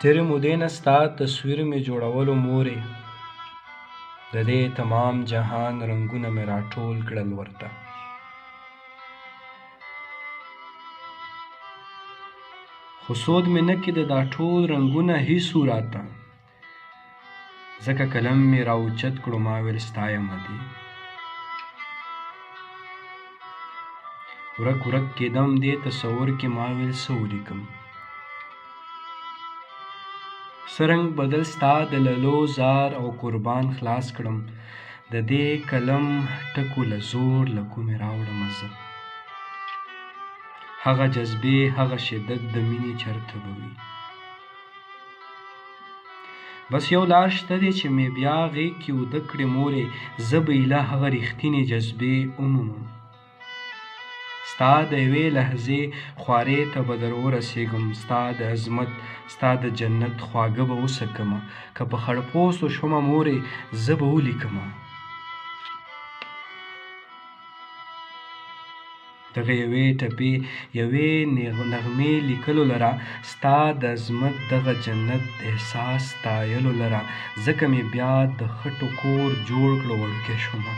تیرې مودې نه ستا تصویر مې جوړولو مورې، د دې تمام جهان رنګونه مې راټول کړل ورته. خو سود مې نه کې د دا ټول رنګونه هیڅو راته، ځکه قلم مې راوچت کړو ما ویل ستا یمه دې. ورک ورک کېدم دې تصور کې ما ویل څه ولیکم. سرنګ بدل ستا د للو زار او قربان خلاص کړم، د دې قلم ټکو له زور له کومې راوړم زه. هغه جذبې هغه شدت د مینې چرته به وي. بس یو لار شته دی چې مې بیا غېږ کې اوده کړې مورې، زه به ایله هغه رښتینې جذبې ومومم. ستا د یوې لحظې خوارې ته به در ورسېږم، ستا د عظمت ستا د جنت خواږه به وڅکمه. که په خړپوستو شومه مورې زه به ولیکمه. دغه یوې ټپې یوې نغمې لیکلو لره، ستا د عظمت دغه جنت احساس ستایلو لره، ځکه مې بیا د خټو کور جوړ کړو وړوکی شومه.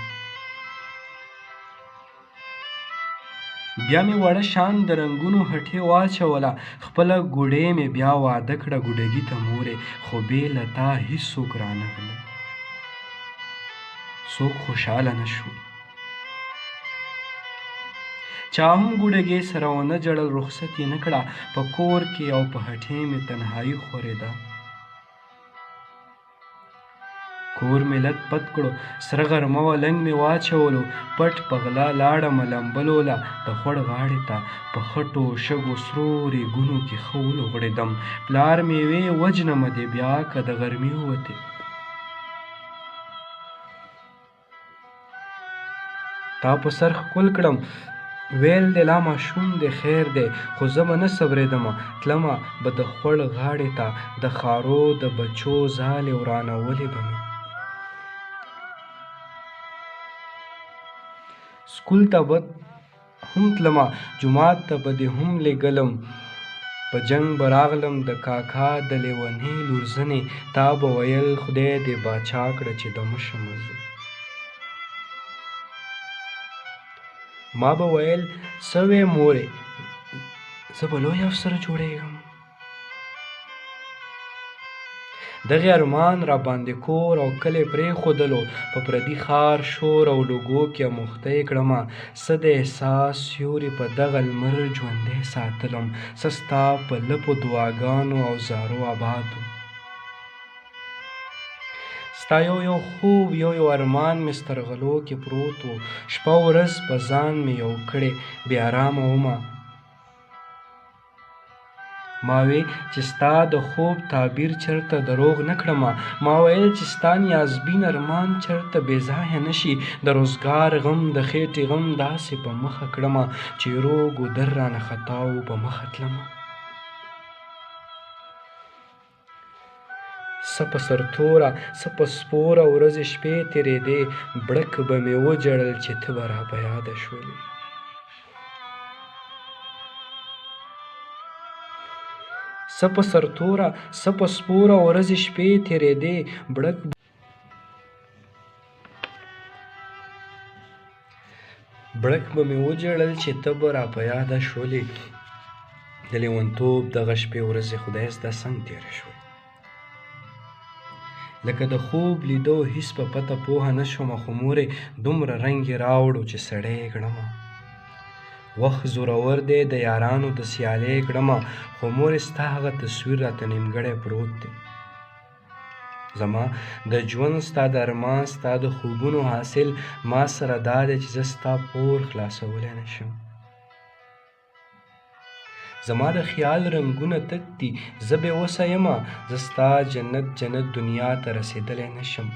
بیا مې وړه شان د رنګونو هټۍ واچوله، خپله ګوډۍ مې بیا واده کړه ګوډګي ته مورې، خو بې له تا هېڅوک رانغله، څوک خوشحاله نه شو. چا هم ګوډګۍ سره ونه جړل، رخصت یې نه کړه، په کور کې او په هټۍ مې تنهایي خورېده. کور مې لت پت کړو، سره غرمه وه لنګ مې واچولو، پټ په غلا لاړمه لمبلو له د خوړ غاړې ته، په خټو شګو سرو ریګونو کې ښه ولوغړېدم. پلار مې وې وجنمه دې بیا که د غرمې ووتې. تا په سر ښکل کړم ویل دې لا ماشوم دی خیر دی، خو زه به نه صبرېدمه تلمه به د خوړ غاړې ته، د خارو د بچو ځالې ورانولې به مې. سکول ته به هم تلمه جومات ته به دې هم لېږلم، په جنګ به راغلم د کاکا د لیونۍ لورزنې، تا به ویل خدای دې باچا کړه چې دمه شمه زه. ما به ویل څه وې مورې زه به لوی افسر جوړېږم. دغې ارمان را باندې کور او کلی پرېښودلو، په پردي ښار شور او لوګو کې اموخته کړمه، څه د احساس سیوري په دغه لمر ژوندی ساتلم، څه ستا په لپو دعاګانو او زارو آباد و. ستا یو یو خوب یو یو ارمان مې سترغلو کې پروت و، شپه ورځ په ځان مې یو کړې بې ارامه ومه. ما وی چې ستا د خوب تعبیر چرته دروغ نه کړمه، ما ویل چې ستا نیازبین ارمان چرته بې ځایه نه شي، د روزګار غم د خېټې غم داسې په مخه کړمه چې روږ و در رانه خطا و په مخه تلمه. څه په سرتوره څه په سپوره ورځې شپې تېرېدې، بړک به مې وجړل چې ته به را په یاده شولې. څه په سرتوره څه په سپوره ورځې شپې تېرېدې، بړک به مې وجړل چې ته به را په یاده شولې. د لیونتوب دغه شپې ورځې خدای زده څنګه تېرې شوې، لکه د خوب لیدو هېڅ په پته پوهه نه شومه، خو مورې دومره رنګ یې راوړو چې سړی یې کړمه. وخت زورور دی د یارانو د سیالۍ کړمه، خو مورې ستا هغه تصویر راته نیمګړی پروت دی. زما د ژوند ستا د ارمان ستا د خوبونو حاصل ما سره دا دی چې زه ستا پور خلاصولی نه شم. زما د خیال رنګونه تت دي زه بې وسه یمه، زه ستا جنت جنت دنیا ته رسېدلی نه شم.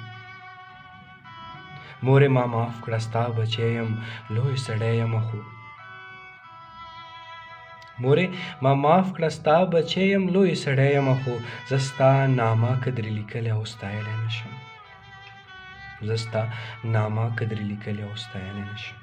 مورې ما معاف کړه ستا بچی یم لوی سړی یمه، خو مورې ما معاف کړه ستا بچی یم لوی سړی یمه، خو زه ستا نامه قدرې لیکلی او ستایلی نه شم، زه ستا نامه قدرې لیکلی او ستایلی نه شم.